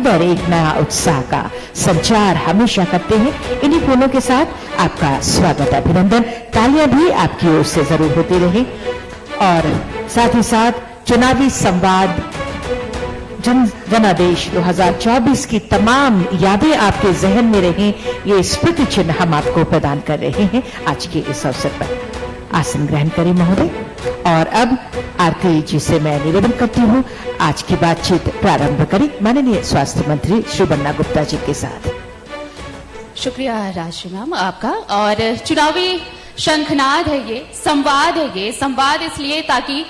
और एक नया उत्साह का संचार हमेशा करते हैं। इन्हीं फूलों के साथ आपका स्वागत, अभिनंदन, तालियां भी आपकी ओर से जरूर होती रहे। और साथ ही साथ चुनावी संवाद जनादेश 2024 की तमाम यादें आपके जहन में रहें, ये स्मृति चिन्ह हम आपको प्रदान कर रहे हैं आज के इस अवसर पर। आसन ग्रहण करें महोदय। और अब आरती जी से मैं निवेदन करती हूँ आज की बातचीत प्रारंभ करें माननीय स्वास्थ्य मंत्री श्री बन्ना गुप्ता जी के साथ। शुक्रिया राजश्री मैम आपका। और चुनावी शंखनाद है ये, संवाद है ये। संवाद इसलिए ताकि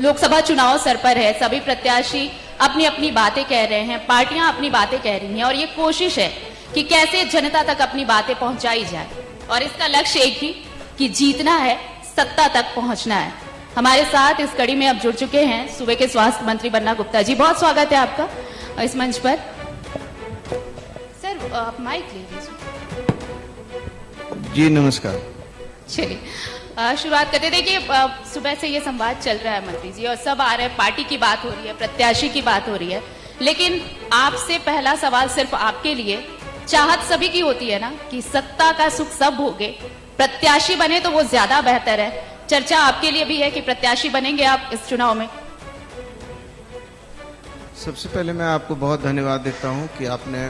लोकसभा चुनाव सर पर है, सभी प्रत्याशी अपनी अपनी बातें कह रहे हैं, पार्टियां अपनी बातें कह रही हैं और ये कोशिश है कि कैसे जनता तक अपनी बातें पहुंचाई जाए। और इसका लक्ष्य एक ही कि जीतना है, सत्ता तक पहुंचना है। हमारे साथ इस कड़ी में अब जुड़ चुके हैं सूबे के स्वास्थ्य मंत्री बन्ना गुप्ता जी। बहुत स्वागत है आपका इस मंच पर। सर आप माइक ले लीजिए। जी नमस्कार। चलिए शुरुआत करते। देखिए सुबह से ये संवाद चल रहा है मंत्री जी और सब आ रहे हैं, पार्टी की बात हो रही है, प्रत्याशी की बात हो रही है, लेकिन आपसे पहला सवाल सिर्फ आपके लिए। चाहत सभी की होती है ना कि सत्ता का सुख सब भोगे, प्रत्याशी बने तो वो ज्यादा बेहतर है। चर्चा आपके लिए भी है कि प्रत्याशी बनेंगे आप इस चुनाव में? सबसे पहले मैं आपको बहुत धन्यवाद देता हूं कि आपने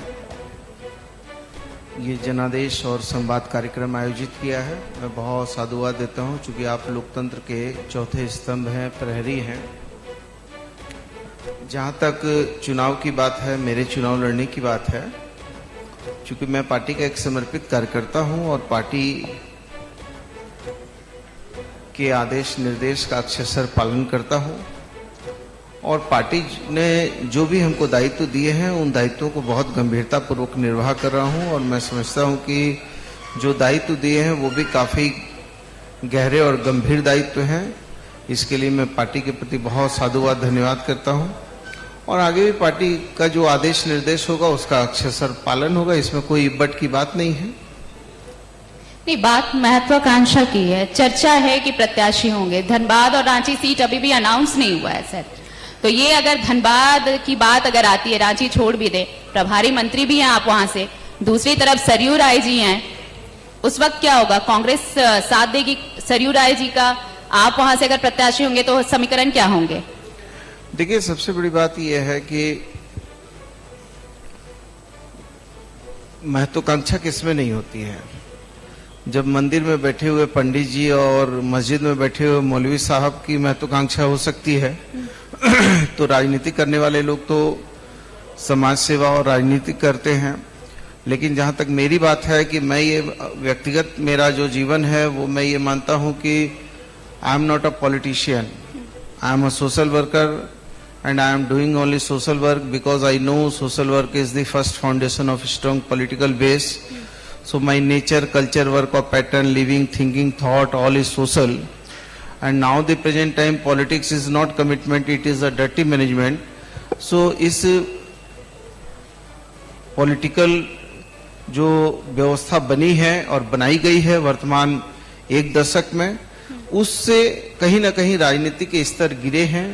ये जनादेश और संवाद कार्यक्रम आयोजित किया है। मैं बहुत साधुवाद देता हूं क्योंकि आप लोकतंत्र के चौथे स्तंभ हैं, प्रहरी हैं। जहां तक चुनाव की बात है, मेरे चुनाव लड़ने की बात है, क्योंकि मैं पार्टी का एक समर्पित कार्यकर्ता हूं और पार्टी के आदेश निर्देश का अक्षरशः पालन करता हूं और पार्टी ने जो भी हमको दायित्व दिए हैं उन दायित्वों को बहुत गंभीरता पूर्वक निर्वाह कर रहा हूं। और मैं समझता हूं कि जो दायित्व दिए हैं वो भी काफी गहरे और गंभीर दायित्व हैं। इसके लिए मैं पार्टी के प्रति बहुत साधुवाद धन्यवाद करता हूं और आगे भी पार्टी का जो आदेश निर्देश होगा उसका अक्षरशः पालन होगा। इसमें कोई इब्बट की बात नहीं है। नहीं, बात महत्वाकांक्षा की है। चर्चा है कि प्रत्याशी होंगे। धनबाद और रांची सीट अभी भी अनाउंस नहीं हुआ है सर, तो ये अगर धनबाद की बात अगर आती है, रांची छोड़ भी दे, प्रभारी मंत्री भी हैं आप वहां से, दूसरी तरफ सरयू राय जी हैं, उस वक्त क्या होगा? कांग्रेस साथ देगी सरयू राय जी का? आप वहां से अगर प्रत्याशी होंगे तो समीकरण क्या होंगे? देखिए, सबसे बड़ी बात यह है कि महत्वाकांक्षा किसमें नहीं होती है। जब मंदिर में बैठे हुए पंडित जी और मस्जिद में बैठे हुए मौलवी साहब की महत्वाकांक्षा हो सकती है तो राजनीति करने वाले लोग तो समाज सेवा और राजनीति करते हैं। लेकिन जहां तक मेरी बात है कि मैं ये व्यक्तिगत मेरा जो जीवन है वो मैं ये मानता हूं कि I am not a politician, I am a social worker and I am doing only social work because I know social work is the first foundation of strong political base. So my nature, culture, work or pattern, living, thinking, thought, all is social. And now the present time politics is not commitment, it is a dirty management. So इस political जो व्यवस्था बनी है और बनाई गई है वर्तमान एक दशक में, उससे कहीं ना कहीं राजनीति के स्तर गिरे हैं,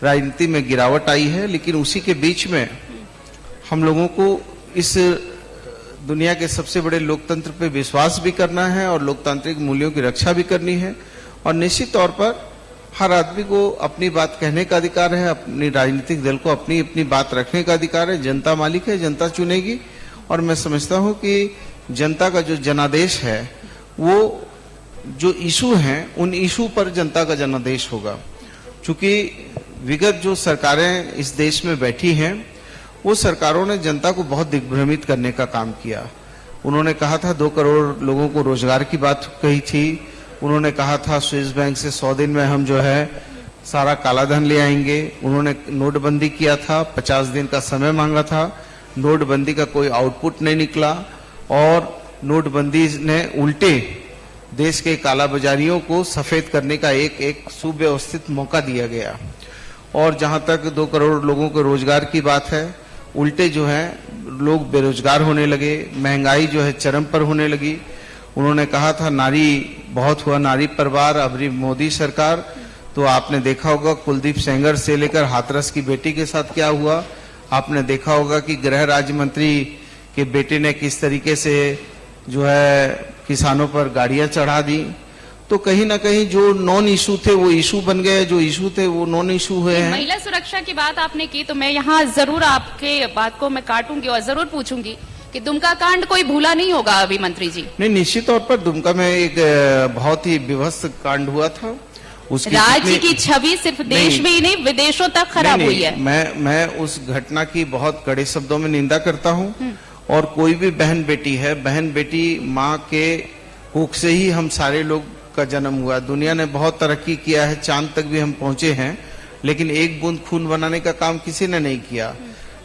राजनीति में गिरावट आई है। लेकिन उसी के बीच में हम लोगों को इस दुनिया के सबसे बड़े लोकतंत्र पे विश्वास भी करना है और लोकतांत्रिक मूल्यों की रक्षा भी करनी है। और निश्चित तौर पर हर आदमी को अपनी बात कहने का अधिकार है, अपनी राजनीतिक दल को अपनी अपनी बात रखने का अधिकार है। जनता मालिक है, जनता चुनेगी। और मैं समझता हूं कि जनता का जो जनादेश है वो जो इशू हैं उन इशू पर जनता का जनादेश होगा। चूंकि विगत जो सरकारें इस देश में बैठी हैं वो सरकारों ने जनता को बहुत दिग्भ्रमित करने का काम किया। उन्होंने कहा था 2 करोड़ लोगों को रोजगार की बात कही थी। उन्होंने कहा था स्विस बैंक से 100 दिन में हम जो है सारा काला धन ले आएंगे। उन्होंने नोटबंदी किया था, 50 दिन का समय मांगा था। नोटबंदी का कोई आउटपुट नहीं निकला और नोटबंदी ने उल्टे देश के काला बाजारियों को सफेद करने का एक सुव्यवस्थित मौका दिया गया। और जहां तक 2 करोड़ लोगों को रोजगार की बात है, उल्टे जो है लोग बेरोजगार होने लगे, महंगाई जो है चरम पर होने लगी। उन्होंने कहा था नारी बहुत हुआ नारी परिवार, अबरी मोदी सरकार। तो आपने देखा होगा कुलदीप सेंगर से लेकर हाथरस की बेटी के साथ क्या हुआ। आपने देखा होगा कि गृह राज्य मंत्री के बेटे ने किस तरीके से जो है किसानों पर गाड़ियां चढ़ा दी। तो कहीं ना कहीं जो नॉन इशू थे वो इशू बन गए, जो इशू थे वो नॉन इशू हुए हैं। महिला सुरक्षा की बात आपने की तो मैं यहाँ जरूर आपके बात को मैं काटूंगी और जरूर पूछूंगी कि दुमका कांड कोई भूला नहीं होगा अभी मंत्री जी। नहीं, निश्चित तौर पर दुमका में एक बहुत ही विभत्स कांड हुआ था। उसकी राज्य की छवि सिर्फ देश में ही नहीं विदेशों तक खराब हुई है। मैं उस घटना की बहुत कड़े शब्दों में निंदा करता हूं। और कोई भी बहन बेटी है, बहन बेटी माँ के कोख से ही हम सारे लोग का जन्म हुआ। दुनिया ने बहुत तरक्की किया है, चांद तक भी हम पहुंचे हैं, लेकिन एक बूंद खून बनाने का काम किसी ने नहीं किया।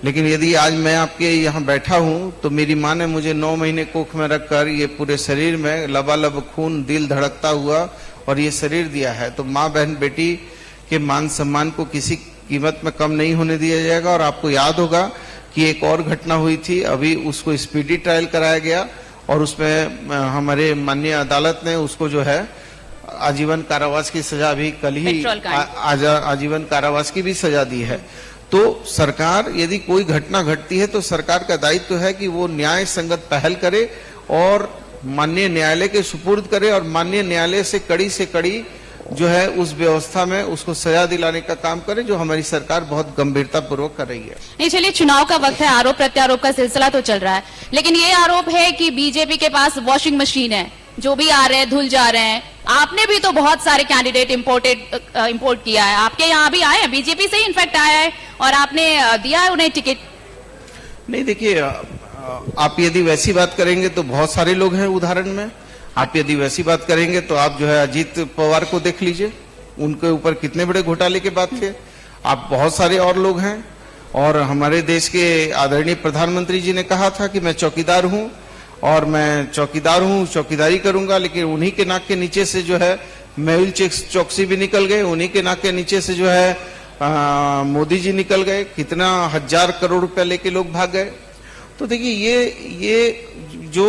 लेकिन यदि आज मैं आपके यहाँ बैठा हूं तो मेरी माँ ने मुझे 9 महीने कोख में रखकर ये पूरे शरीर में लबालब खून, दिल धड़कता हुआ और ये शरीर दिया है। तो माँ बहन बेटी के मान सम्मान को किसी कीमत में कम नहीं होने दिया जाएगा। और आपको याद होगा कि एक और घटना हुई थी, अभी उसको स्पीडी ट्रायल कराया गया और उसमें हमारे माननीय अदालत ने उसको जो है आजीवन कारावास की सजा अभी कल ही आजीवन कारावास की भी सजा दी है। तो सरकार यदि कोई घटना घटती है तो सरकार का दायित्व है कि वो न्याय संगत पहल करे और माननीय न्यायालय के सुपुर्द करे और माननीय न्यायालय से कड़ी जो है उस व्यवस्था में उसको सजा दिलाने का काम करे, जो हमारी सरकार बहुत गंभीरता पूर्वक कर रही है। नहीं, चलिए चुनाव का वक्त है, आरोप प्रत्यारोप का सिलसिला तो चल रहा है, लेकिन ये आरोप है कि बीजेपी के पास वॉशिंग मशीन है, जो भी आ रहे हैं धुल जा रहे हैं। आपने भी तो बहुत सारे कैंडिडेट इंपोर्ट किया है, आपके यहाँ भी आए हैं, बीजेपी से ही इनफैक्ट आया है और आपने दिया है उन्हें टिकट। नहीं, देखिए आप यदि वैसी बात करेंगे तो बहुत सारे लोग हैं उदाहरण में। आप यदि वैसी बात करेंगे तो आप जो है अजीत पवार को देख लीजिए, उनके ऊपर कितने बड़े घोटाले के बात थे। आप बहुत सारे और लोग हैं। और हमारे देश के आदरणीय प्रधानमंत्री जी ने कहा था कि मैं चौकीदार हूं और मैं चौकीदार हूं, चौकीदारी करूंगा, लेकिन उन्हीं के नाक के नीचे से जो है मेहुल चौकसी भी निकल गए, उन्हीं के नाक के नीचे से जो है मोदी जी निकल गए, कितना 1000 करोड़ रुपया लेके लोग भाग गए। तो देखिए ये जो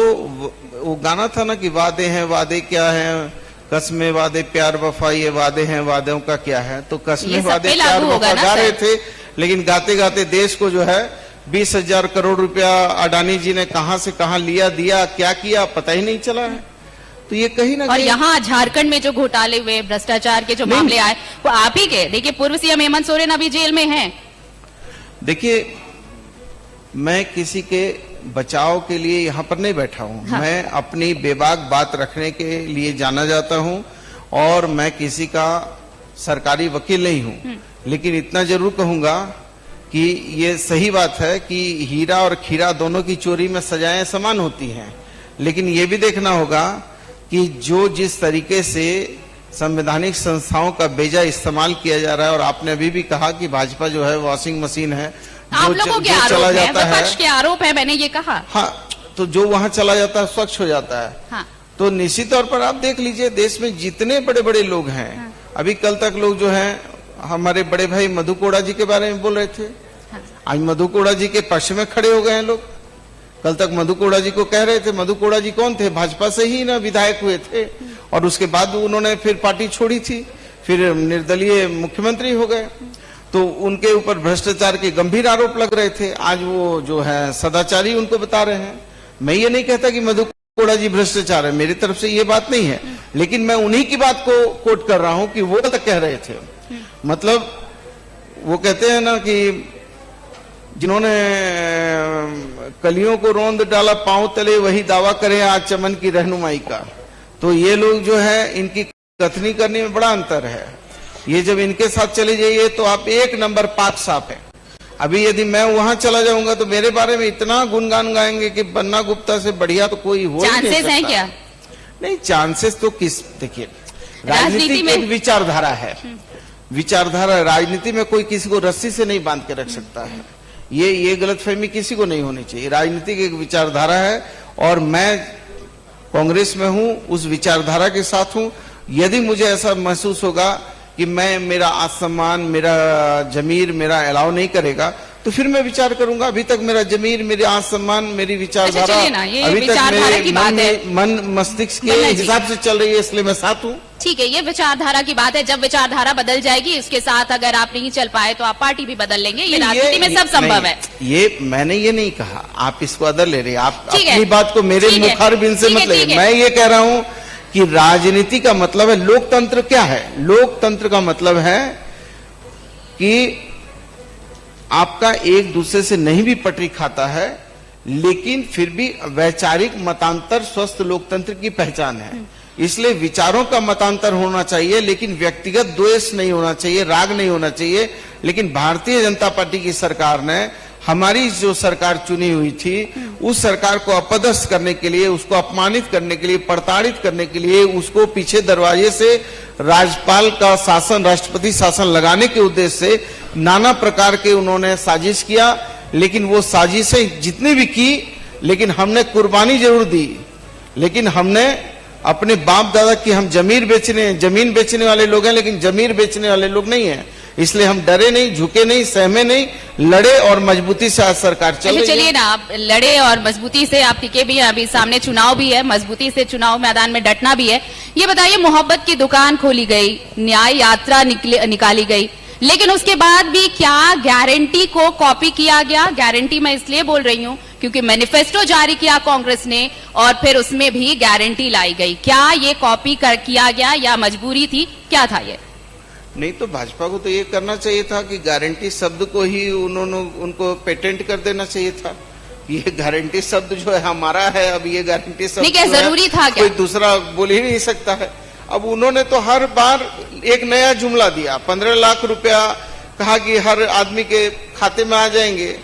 वो गाना था ना कि वादे हैं, वादे क्या हैं, कसमें वादे प्यार वफा, ये वादे हैं, वादों का क्या है। तो कसमें वादे प्यार वफा गा रहे थे, लेकिन गाते गाते देश को जो है 20,000 करोड़ रुपया अडानी जी ने कहां से कहां लिया, दिया, क्या किया, पता ही नहीं चला है। तो ये कहीं ना और यहाँ झारखंड में जो घोटाले हुए, भ्रष्टाचार के जो मामले आए वो आप ही के। देखिए पूर्व सीएम हेमंत सोरेन अभी जेल में हैं। देखिए मैं किसी के बचाव के लिए यहाँ पर नहीं बैठा हूँ। हाँ। मैं अपनी बेबाक बात रखने के लिए जाना जाता हूँ और मैं किसी का सरकारी वकील नहीं हूँ, लेकिन इतना जरूर कहूंगा कि ये सही बात है कि हीरा और खीरा दोनों की चोरी में सजाएं समान होती हैं, लेकिन ये भी देखना होगा कि जो जिस तरीके से संवैधानिक संस्थाओं का बेजा इस्तेमाल किया जा रहा है। और आपने अभी भी कहा कि भाजपा जो है वॉशिंग मशीन है, आप लोगों के आरोप है, विपक्ष के आरोप है, मैंने ये कहा। हाँ, तो जो वहां चला जाता है स्वच्छ हो जाता है। हाँ। तो निश्चित तौर पर आप देख लीजिए देश में जितने बड़े बड़े लोग हैं। हाँ। अभी कल तक लोग जो हैं हमारे बड़े भाई मधु कोड़ा जी के बारे में बोल रहे थे। हाँ। आज मधु कोड़ा जी के पक्ष में खड़े हो गए हैं लोग। कल तक मधु कोड़ा जी को कह रहे थे, मधु कोड़ा जी कौन थे, भाजपा से ही ना विधायक हुए थे और उसके बाद उन्होंने फिर पार्टी छोड़ी थी, फिर निर्दलीय मुख्यमंत्री हो गए। तो उनके ऊपर भ्रष्टाचार के गंभीर आरोप लग रहे थे, आज वो जो है सदाचारी उनको बता रहे हैं। मैं ये नहीं कहता कि मधु कोड़ा जी भ्रष्टाचार है, मेरी तरफ से ये बात नहीं है, लेकिन मैं उन्हीं की बात को कोट कर रहा हूं कि वो तक कह रहे थे। मतलब वो कहते हैं ना कि जिन्होंने कलियों को रोंद डाला पांव तले, वही दावा करें आज चमन की रहनुमाई का। तो ये लोग जो है इनकी कथनी करने में बड़ा अंतर है। ये जब इनके साथ चले जाइए तो आप एक नंबर पाक साफ है। अभी यदि मैं वहां चला जाऊंगा तो मेरे बारे में इतना गुणगान गाएंगे कि बन्ना गुप्ता से बढ़िया तो कोई हो ही नहीं सकता। हैं क्या? नहीं, चांसेस तो किस, देखिए राजनीति में एक विचारधारा है। विचारधारा, राजनीति में कोई किसी को रस्सी से नहीं बांध के रख सकता है। ये गलतफहमी किसी को नहीं होनी चाहिए। राजनीति की एक विचारधारा है और मैं कांग्रेस में हूं, उस विचारधारा के साथ हूं। यदि मुझे ऐसा महसूस होगा कि मेरा आसमान, मेरा जमीर मेरा अलाउ नहीं करेगा, तो फिर मैं विचार करूंगा। अभी तक मेरा जमीर, मेरी आत्मसम्मान, मेरी विचारधारा चलिए ना, ये अभी तक विचारधारा मेरे की बात है। मन मस्तिष्क के मन्ना जी। हिसाब से चल रही है, इसलिए मैं साथ हूँ। ठीक है, ये विचारधारा की बात है। जब विचारधारा बदल जाएगी, इसके साथ अगर आप नहीं चल पाए तो आप पार्टी भी बदल लेंगे। ये राजनीति में सब संभव है। ये मैंने ये नहीं कहा, आप इसको अदर ले रहे हैं। आप ठीक है। अपनी बात को मेरे ठीक है। मुखारबिन से ठीक है, मत ठीक ले। है। मैं ये कह रहा हूँ कि राजनीति का मतलब है लोकतंत्र। क्या है लोकतंत्र का मतलब? है कि आपका एक दूसरे से नहीं भी पटरी खाता है, लेकिन फिर भी वैचारिक मतांतर स्वस्थ लोकतंत्र की पहचान है। इसलिए विचारों का मतांतर होना चाहिए, लेकिन व्यक्तिगत द्वेष नहीं होना चाहिए, राग नहीं होना चाहिए। लेकिन भारतीय जनता पार्टी की सरकार ने, हमारी जो सरकार चुनी हुई थी, उस सरकार को अपदस्थ करने के लिए, उसको अपमानित करने के लिए, प्रताड़ित करने के लिए, उसको पीछे दरवाजे से राज्यपाल का शासन, राष्ट्रपति शासन लगाने के उद्देश्य से नाना प्रकार के उन्होंने साजिश किया। लेकिन वो साजिशें जितनी भी की, लेकिन हमने कुर्बानी जरूर दी। लेकिन हमने अपने बाप दादा की, हम जमीन बेचने वाले लोग हैं, लेकिन जमीर बेचने वाले लोग नहीं हैं। इसलिए हम डरे नहीं, झुके नहीं, सहमे नहीं, लड़े और मजबूती से आज सरकार चल रही है। चलिए ना, आप लड़े और मजबूती से आप टिके भी हैं। अभी सामने चुनाव भी है, मजबूती से चुनाव मैदान में डटना भी है। ये बताइए, मोहब्बत की दुकान खोली गई, न्याय यात्रा निकाली गई, लेकिन उसके बाद भी क्या गारंटी को कॉपी किया गया? गारंटी मैं इसलिए बोल रही हूं क्योंकि मैनिफेस्टो जारी किया कांग्रेस ने और फिर उसमें भी गारंटी लाई गई। क्या ये कॉपी किया गया या मजबूरी थी? क्या था ये? नहीं तो भाजपा को तो ये करना चाहिए था कि गारंटी शब्द को ही उनको पेटेंट कर देना चाहिए था। ये गारंटी शब्द जो है हमारा है, अब ये गारंटी शब्द नहीं, क्या जरूरी था क्या? कोई दूसरा बोल ही नहीं सकता है। अब उन्होंने तो हर बार एक नया जुमला दिया। 15 लाख रुपया कहा कि हर आदमी के खाते में आ जाएंगे,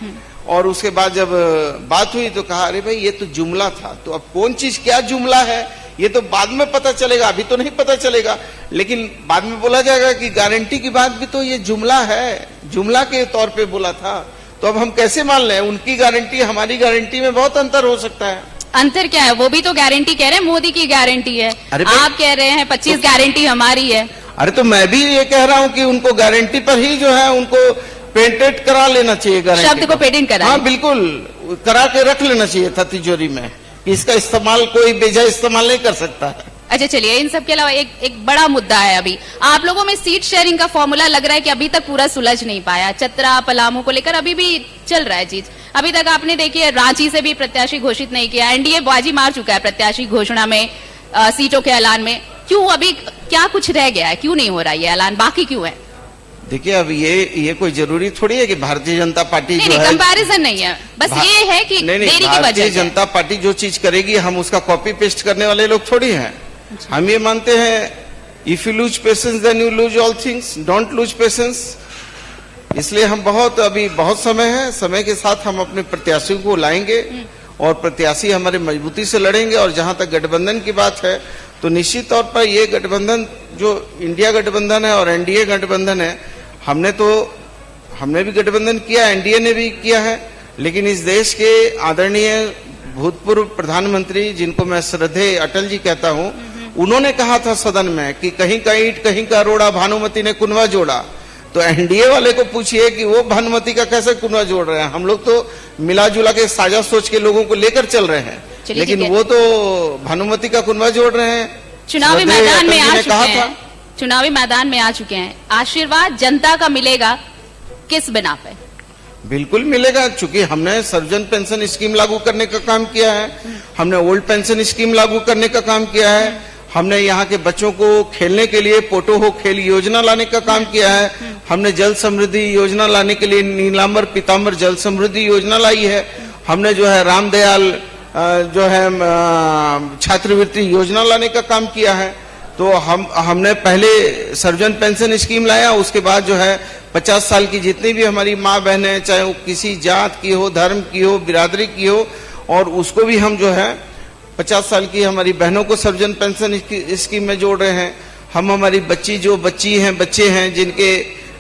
और उसके बाद जब बात हुई तो कहा अरे भाई ये तो जुमला था। तो अब कौन चीज क्या जुमला है ये तो बाद में पता चलेगा, अभी तो नहीं पता चलेगा। लेकिन बाद में बोला जाएगा कि गारंटी की बात भी तो ये जुमला है, जुमला के तौर पे बोला था। तो अब हम कैसे मान लें? उनकी गारंटी हमारी गारंटी में बहुत अंतर हो सकता है। अंतर क्या है? वो भी तो गारंटी कह रहे हैं, मोदी की गारंटी है। आप कह रहे हैं 25 गारंटी हमारी है। अरे तो मैं भी ये कह रहा हूँ कि उनको गारंटी पर ही जो है उनको पेटेंट करा लेना चाहिए। गारंटी शब्द को पेटेंट करा, हाँ बिल्कुल करा के रख लेना चाहिए था तिजोरी में। इसका इस्तेमाल कोई बेजा इस्तेमाल नहीं कर सकता है। अच्छा चलिए, इन सब के अलावा एक बड़ा मुद्दा है। अभी आप लोगों में सीट शेयरिंग का फॉर्मूला लग रहा है कि अभी तक पूरा सुलझ नहीं पाया। चतरा पलामू को लेकर अभी भी चल रहा है चीज। अभी तक आपने देखिए रांची से भी प्रत्याशी घोषित नहीं किया। एनडीए बाजी मार चुका है प्रत्याशी घोषणा में, सीटों के ऐलान में। क्यों अभी क्या कुछ रह गया है? क्यों नहीं हो रहा ये ऐलान? बाकी क्यों है? देखिए अब ये कोई जरूरी थोड़ी है कि भारतीय जनता पार्टी जो है, कंपैरिजन नहीं है, बस ये है कि देरी की वजह से। भारतीय जनता पार्टी जो चीज करेगी हम उसका कॉपी पेस्ट करने वाले लोग थोड़ी हैं। हम ये मानते हैं if you lose patience then you lose all things, don't lose patience. इसलिए हम अभी बहुत समय है, समय के साथ हम अपने प्रत्याशियों को लाएंगे और प्रत्याशी हमारे मजबूती से लड़ेंगे। और जहां तक गठबंधन की बात है तो निश्चित तौर पर ये गठबंधन जो इंडिया गठबंधन है और एनडीए गठबंधन है, हमने भी गठबंधन किया, एनडीए ने भी किया है। लेकिन इस देश के आदरणीय भूतपूर्व प्रधानमंत्री, जिनको मैं श्रद्धेय अटल जी कहता हूं, उन्होंने कहा था सदन में कि कहीं का ईंट कहीं का रोड़ा, भानुमति ने कुनवा जोड़ा। तो एनडीए वाले को पूछिए कि वो भानुमति का कैसे कुनवा जोड़ रहे हैं। हम लोग तो मिला जुला के साझा सोच के लोगों को लेकर चल रहे हैं, लेकिन वो तो भानुमति का कुनवा जोड़ रहे हैं। चुनावी मैदान में आ चुके हैं, चुनावी मैदान में आ चुके हैं। आशीर्वाद जनता का मिलेगा किस बिना पे? बिल्कुल मिलेगा, चूंकि हमने सर्वजन पेंशन स्कीम लागू करने का काम किया है, हमने ओल्ड पेंशन स्कीम लागू करने का काम किया है, हमने यहाँ के बच्चों को खेलने के लिए पोटो हो खेल योजना लाने का काम किया है, हमने जल समृद्धि योजना लाने के लिए नीलांबर पीतांबर जल समृद्धि योजना लाई है, हमने जो है रामदयाल जो है छात्रवृत्ति योजना लाने का काम किया है। तो हमने पहले सर्वजन पेंशन स्कीम लाया, उसके बाद जो है 50 साल की जितनी भी हमारी माँ बहनें, चाहे वो किसी जात की हो, धर्म की हो, बिरादरी की हो, और उसको भी हम जो है 50 साल की हमारी बहनों को सर्वजन पेंशन स्कीम में जोड़ रहे हैं। हम हमारी बच्चे हैं जिनके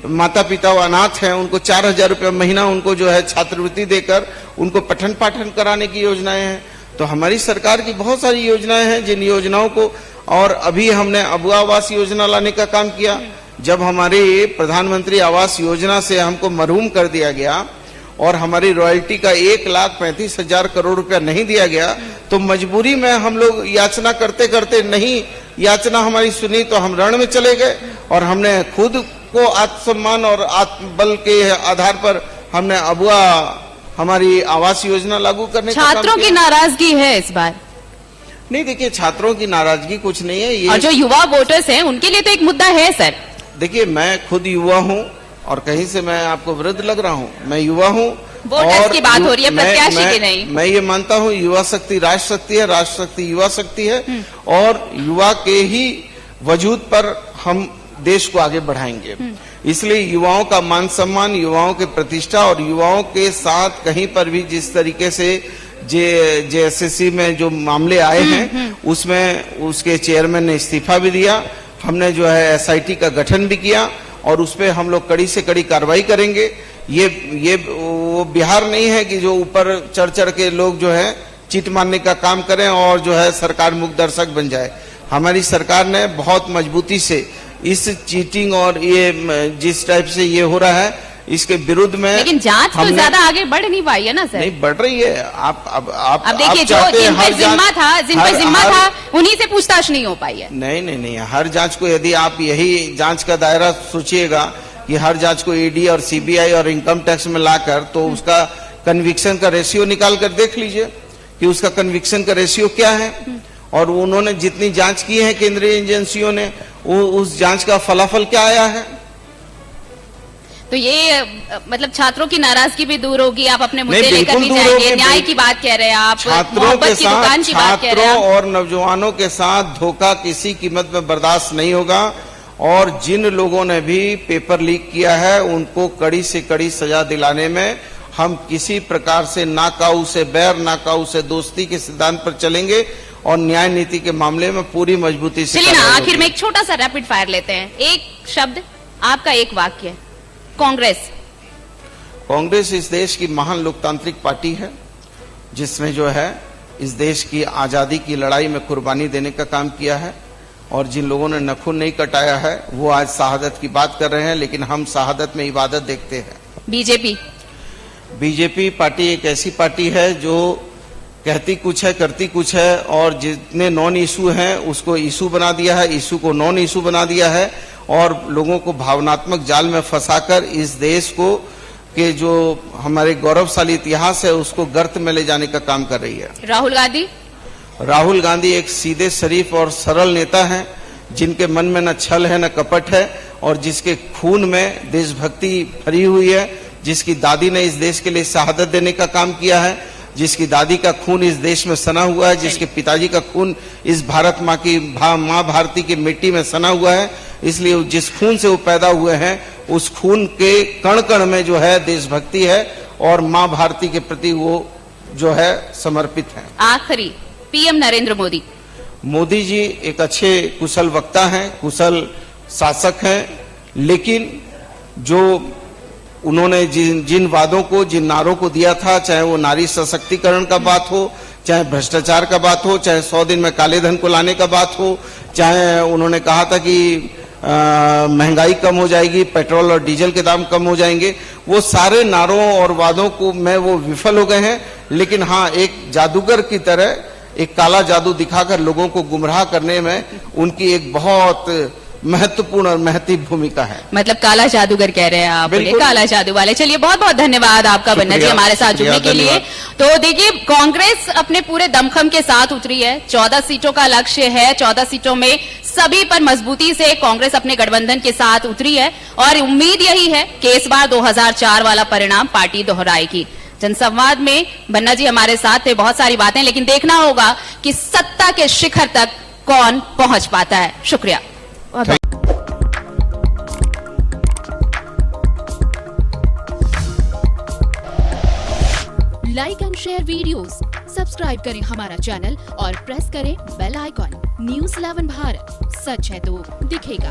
माता पिता अनाथ हैं, उनको 4000 रुपये महीना उनको जो है छात्रवृत्ति देकर उनको पठन पाठन कराने की योजनाएं हैं। तो हमारी सरकार की बहुत सारी योजनाएं हैं, जिन योजनाओं को, और अभी हमने अबुआ आवास योजना लाने का काम किया। जब हमारी प्रधानमंत्री आवास योजना से हमको महरूम कर दिया गया और हमारी रॉयल्टी का 1,35,000 करोड़ रुपया नहीं दिया गया, तो मजबूरी में हम लोग याचना करते करते नहीं याचना हमारी सुनी तो हम रण में चले गए और हमने खुद को आत्मसम्मान और आत्मबल के आधार पर हमने अबुआ हमारी आवास योजना लागू करने का काम छात्रों की किया। नाराजगी है इस बार, नहीं, देखिए छात्रों की नाराजगी कुछ नहीं है, ये और जो युवा वोटर्स हैं उनके लिए तो एक मुद्दा है सर। देखिए मैं खुद युवा हूँ और कहीं से मैं आपको वृद्ध लग रहा हूँ, मैं युवा हूँ। वोटर्स की बात हो रही है, प्रत्याशी की नहीं। मैं ये मानता हूँ युवा शक्ति राष्ट्र शक्ति है, राष्ट्र शक्ति युवा शक्ति है और युवा के ही वजूद पर हम देश को आगे बढ़ाएंगे। इसलिए युवाओं का मान सम्मान, युवाओं की प्रतिष्ठा और युवाओं के साथ कहीं पर भी जिस तरीके से जेएसएससी में जो मामले आए हैं उसमें उसके चेयरमैन ने इस्तीफा भी दिया, हमने जो है एसआईटी का गठन भी किया और उस पर हम लोग कड़ी से कड़ी कार्रवाई करेंगे। ये वो बिहार नहीं है कि जो ऊपर चढ़ चढ़ के लोग जो है चिट मारने का काम करें और जो है सरकार मुख दर्शक बन जाए। हमारी सरकार ने बहुत मजबूती से इस चीटिंग और ये जिस टाइप से ये हो रहा है इसके विरुद्ध में, लेकिन जांच तो ज्यादा आगे बढ़ नहीं पाई है ना सर। नहीं बढ़ रही है। आप देखिए जो जिन पे जिम्मा था उन्हीं से पूछताछ नहीं हो पाई है। नहीं, हर जांच को यदि आप यही जांच का दायरा सोचिएगा कि हर जांच को ईडी और सीबीआई और इनकम टैक्स में लाकर, तो उसका कन्विक्शन का रेशियो निकाल कर देख लीजिए कि उसका कन्विक्शन का रेशियो क्या है। और उन्होंने जितनी जांच की है केंद्रीय एजेंसियों ने, उस जांच का फलाफल क्या आया है। तो ये मतलब छात्रों की नाराजगी भी दूर होगी, आप अपने मुद्दे लेकर भी जाएंगे, न्याय की बात कह रहे हैं आप, छात्रों के साथ, छात्रों और नौजवानों के साथ धोखा किसी कीमत में बर्दाश्त नहीं होगा। और जिन लोगों ने भी पेपर लीक किया है उनको कड़ी से कड़ी सजा दिलाने में हम किसी प्रकार से ना काऊ से बैर ना काऊ से दोस्ती के सिद्धांत पर चलेंगे और न्याय नीति के मामले में पूरी मजबूती से। चलिए ना आखिर में एक छोटा सा रैपिड फायर लेते हैं, एक शब्द आपका एक वाक्य। कांग्रेस इस देश की महान लोकतांत्रिक पार्टी है जिसने जो है इस देश की आजादी की लड़ाई में कुर्बानी देने का काम किया है और जिन लोगों ने नखून नहीं कटाया है वो आज शहादत की बात कर रहे हैं, लेकिन हम शहादत में इबादत देखते हैं। बीजेपी पार्टी एक ऐसी पार्टी है जो कहती कुछ है करती कुछ है और जितने नॉन इशू हैं उसको इशू बना दिया है, इशू को नॉन इशू बना दिया है और लोगों को भावनात्मक जाल में फंसाकर इस देश को के जो हमारे गौरवशाली इतिहास है उसको गर्त में ले जाने का काम कर रही है। राहुल गांधी एक सीधे शरीफ और सरल नेता हैं जिनके मन में न छल है न कपट है और जिसके खून में देशभक्ति भरी हुई है, जिसकी दादी ने इस देश के लिए शहादत देने का काम किया है, जिसकी दादी का खून इस देश में सना हुआ है, जिसके पिताजी का खून इस भारत माँ की माँ भारती की मिट्टी में सना हुआ है। इसलिए जिस खून से वो पैदा हुए हैं उस खून के कण कण में जो है देशभक्ति है और माँ भारती के प्रति वो जो है समर्पित है। आखिरी, पीएम नरेंद्र मोदी जी एक अच्छे कुशल वक्ता हैं, कुशल शासक हैं, लेकिन जो उन्होंने जिन वादों को, जिन नारों को दिया था, चाहे वो नारी सशक्तिकरण का बात हो, चाहे भ्रष्टाचार का बात हो, चाहे 100 दिन में काले धन को लाने का बात हो, चाहे उन्होंने कहा था कि महंगाई कम हो जाएगी, पेट्रोल और डीजल के दाम कम हो जाएंगे, वो सारे नारों और वादों को में वो विफल हो गए हैं। लेकिन हाँ, एक जादूगर की तरह एक काला जादू दिखाकर लोगों को गुमराह करने में उनकी एक बहुत महत्वपूर्ण और महती भूमिका है। मतलब काला जादूगर कह रहे हैं आप, काला जादू वाले। चलिए बहुत बहुत धन्यवाद आपका बन्ना जी हमारे साथ जुड़ने के लिए। तो देखिए कांग्रेस अपने पूरे दमखम के साथ उतरी है, 14 सीटों का लक्ष्य है, 14 सीटों में सभी पर मजबूती से कांग्रेस अपने गठबंधन के साथ उतरी है और उम्मीद यही है कि इस बार 2004 वाला परिणाम पार्टी दोहराएगी। जनसंवाद में बन्ना जी हमारे साथ थे, बहुत सारी बातें, लेकिन देखना होगा कि सत्ता के शिखर तक कौन पहुंच पाता है। शुक्रिया। Like and share videos, subscribe करें हमारा चैनल और प्रेस करें बेल आइकॉन। न्यूज़ 11 भारत, सच है तो दिखेगा।